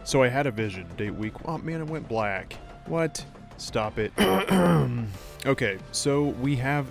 So I had a vision. Date week. Oh man, it went black. What? Stop it. Okay, so we have...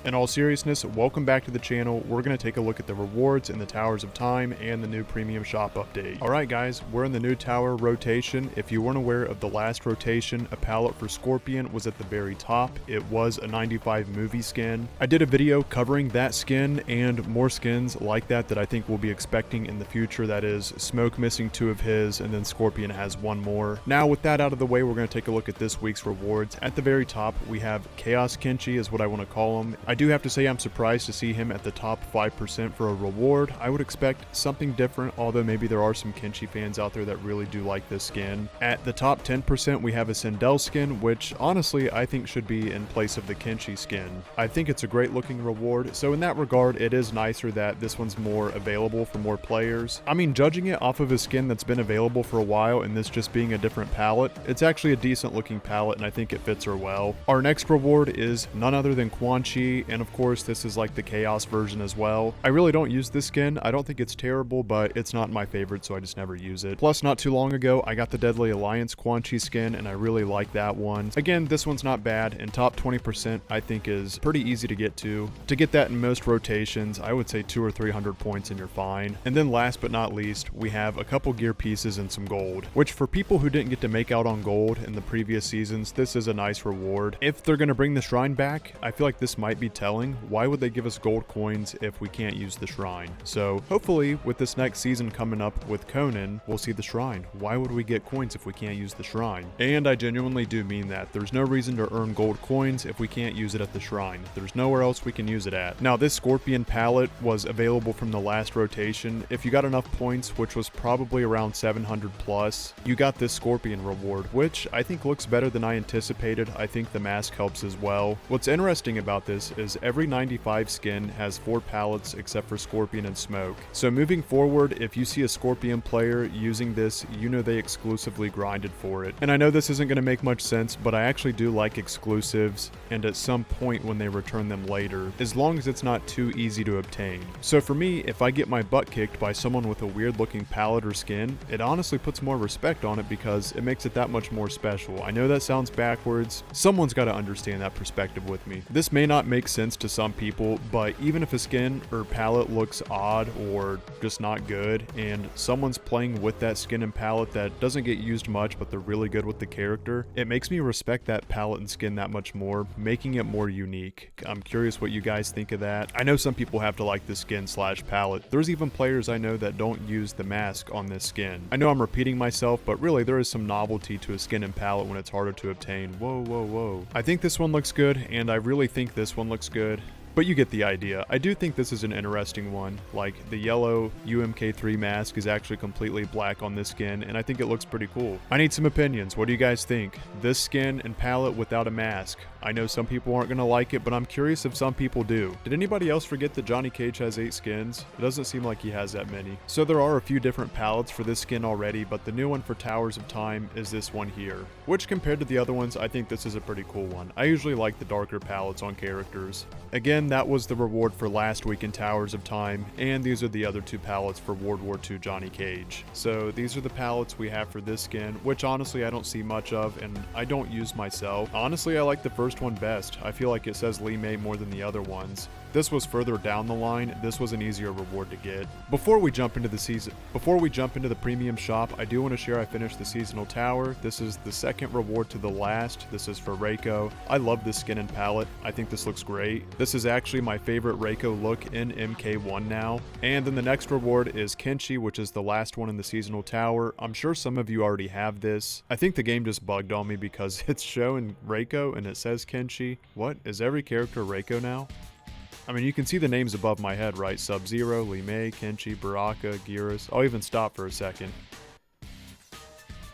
In all seriousness, welcome back to the channel. We're going to take a look at the rewards in the Towers of Time and the new premium shop update. Alright guys, we're in the new tower rotation. If you weren't aware of the last rotation, a palette for Scorpion was at the very top. It was a 95 movie skin. I did a video covering that skin and more skins like that I think we'll be expecting in the future. That is Smoke missing 2 of his and then Scorpion has 1 more. Now with that out of the way, we're going to take a look at this week's rewards. At the very top, we have Chaos Kenshi is what I want to call him. I do have to say I'm surprised to see him at the top 5% for a reward. I would expect something different, although maybe there are some Kenshi fans out there that really do like this skin. At the top 10% we have a Sindel skin, which honestly I think should be in place of the Kenshi skin. I think it's a great looking reward, so in that regard it is nicer that this one's more available for more players. I mean, judging it off of a skin that's been available for a while and this just being a different palette, it's actually a decent looking palette and I think it fits her well. Our next reward is none other than Quan-Chi, and of course this is like the Chaos version as well. I really don't use this skin. I don't think it's terrible, but it's not my favorite, so I just never use it. Plus, not too long ago, I got the Deadly Alliance Quan-Chi skin, and I really like that one. Again, this one's not bad, and top 20% I think is pretty easy to get to. To get that in most rotations, I would say 200 or 300 points and you're fine. And then last but not least, we have a couple gear pieces and some gold, which for people who didn't get to make out on gold in the previous seasons, this is a nice reward. If they're going to bring the shrine back, I feel like this might be telling. Why would they give us gold coins if we can't use the shrine? So hopefully with this next season coming up with Conan, we'll see the shrine. Why would we get coins if we can't use the shrine? And I genuinely do mean that. There's no reason to earn gold coins if we can't use it at the shrine. There's nowhere else we can use it at. Now this Scorpion palette was available from the last rotation. If you got enough points, which was probably around 700 plus, you got this Scorpion reward, which I think looks better than I anticipated. I think the mask helps as well. What's interesting about this is every 95 skin has 4 palettes except for Scorpion and Smoke. So moving forward, if you see a Scorpion player using this, you know they exclusively grinded for it. And I know this isn't going to make much sense, but I actually do like exclusives, and at some point when they return them later, as long as it's not too easy to obtain. So for me, if I get my butt kicked by someone with a weird looking palette or skin, it honestly puts more respect on it because it makes it that much more special. I know that sounds backwards. Someone's got to understand that perspective with me. This may not make sense to some people, but even if a skin or palette looks odd or just not good and someone's playing with that skin and palette that doesn't get used much but they're really good with the character, it makes me respect that palette and skin that much more, making it more unique. I'm curious what you guys think of that. I know some people have to like the skin slash palette. There's even players I know that don't use the mask on this skin. I know I'm repeating myself, but really there is some novelty to a skin and palette when it's harder to obtain. Whoa, whoa, whoa. I think this one looks good, and I really think this one looks good. But you get the idea. I do think this is an interesting one. Like, the yellow UMK3 mask is actually completely black on this skin, and I think it looks pretty cool. I need some opinions. What do you guys think? This skin and palette without a mask. I know some people aren't going to like it, but I'm curious if some people do. Did anybody else forget that Johnny Cage has 8 skins? It doesn't seem like he has that many. So there are a few different palettes for this skin already, but the new one for Towers of Time is this one here. Which compared to the other ones, I think this is a pretty cool one. I usually like the darker palettes on characters. Again, that was the reward for last week in Towers of Time, and these are the other 2 palettes for World War II Johnny Cage. So these are the palettes we have for this skin, which honestly I don't see much of and I don't use myself. Honestly, I like the first one best. I feel like it says Lee May more than the other ones. This was further down the line. This was an easier reward to get. Before we jump into the premium shop, I do want to share I finished the seasonal tower. This is the second reward to the last. This is for Reiko. I love this skin and palette. I think this looks great. This is actually my favorite Reiko look in MK1 now. And then the next reward is Kenshi, which is the last one in the seasonal tower. I'm sure some of you already have this. I think the game just bugged on me because it's showing Reiko and it says Kenshi. What? Is every character Reiko now? I mean, you can see the names above my head, right? Sub-Zero, Lee May, Kenshi, Baraka, Geras. I'll even stop for a second.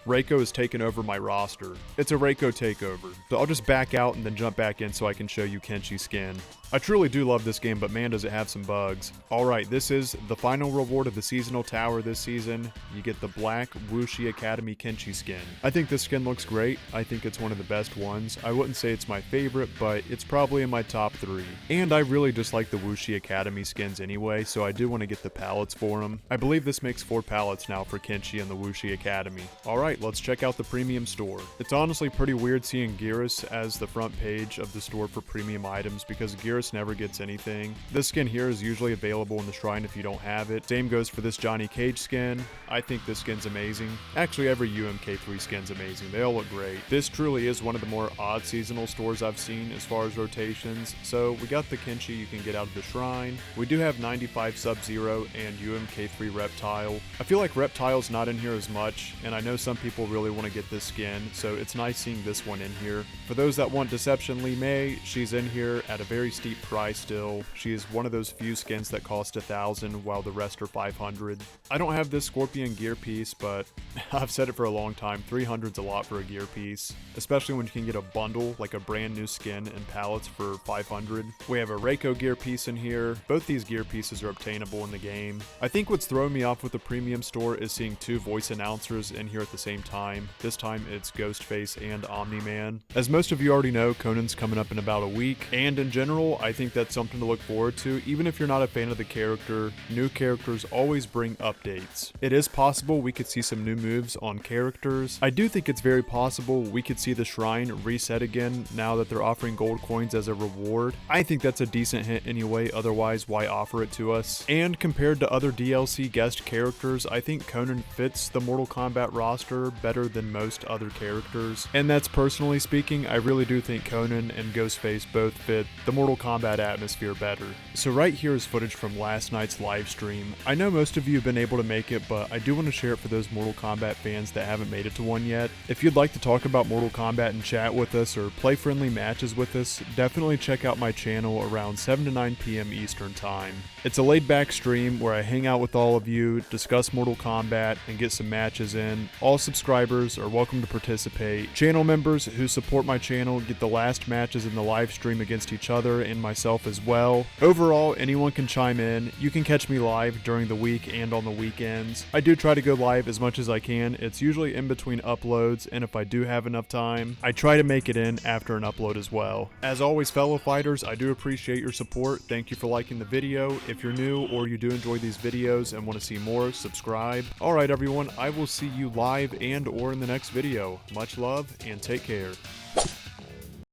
Reiko has taken over my roster. It's a Reiko takeover. So I'll just back out and then jump back in so I can show you Kenshi's skin. I truly do love this game, but man does it have some bugs. Alright, this is the final reward of the seasonal tower this season. You get the black Wuxi Academy Kenshi skin. I think this skin looks great. I think it's one of the best ones. I wouldn't say it's my favorite, but it's probably in my top 3. And I really just like the Wuxi Academy skins anyway, so I do want to get the palettes for them. I believe this makes 4 palettes now for Kenshi and the Wuxi Academy. Alright, let's check out the premium store. It's honestly pretty weird seeing Geras as the front page of the store for premium items because Geras never gets anything. This skin here is usually available in the shrine if you don't have it. Same goes for this Johnny Cage skin. I think this skin's amazing. Actually, every UMK3 skin's amazing. They all look great. This truly is one of the more odd seasonal stores I've seen as far as rotations. So we got the Kenshi you can get out of the shrine. We do have 95 Sub-Zero and UMK3 Reptile. I feel like Reptile's not in here as much, and I know some people really want to get this skin, so it's nice seeing this one in here. For those that want Deception Lee Mei, she's in here at a very steep price still. She is one of those few skins that cost 1,000 while the rest are 500. I don't have this Scorpion gear piece, but I've said it for a long time, 300's a lot for a gear piece, especially when you can get a bundle, like a brand new skin and palettes for 500. We have a Reiko gear piece in here. Both these gear pieces are obtainable in the game. I think what's throwing me off with the premium store is seeing 2 voice announcers in here at the same time. This time it's Ghostface and Omni-Man. As most of you already know, Conan's coming up in about a week, and in general, I think that's something to look forward to. Even if you're not a fan of the character, new characters always bring updates. It is possible we could see some new moves on characters. I do think it's very possible we could see the shrine reset again now that they're offering gold coins as a reward. I think that's a decent hint anyway, otherwise why offer it to us? And compared to other DLC guest characters, I think Conan fits the Mortal Kombat roster better than most other characters. And that's personally speaking, I really do think Conan and Ghostface both fit the Mortal Kombat atmosphere better. So right here is footage from last night's live stream. I know most of you have been able to make it, but I do want to share it for those Mortal Kombat fans that haven't made it to one yet. If you'd like to talk about Mortal Kombat and chat with us or play friendly matches with us, definitely check out my channel around 7 to 9 p.m. Eastern Time. It's a laid back stream where I hang out with all of you, discuss Mortal Kombat, and get some matches in. All subscribers are welcome to participate. Channel members who support my channel get the last matches in the live stream against each other and myself as well. Overall, anyone can chime in. You can catch me live during the week and on the weekends. I do try to go live as much as I can. It's usually in between uploads, and if I do have enough time, I try to make it in after an upload as well. As always, fellow fighters, I do appreciate your support. Thank you for liking the video. If you're new or you do enjoy these videos and want to see more, subscribe. Alright everyone, I will see you live and or in the next video. Much love and take care.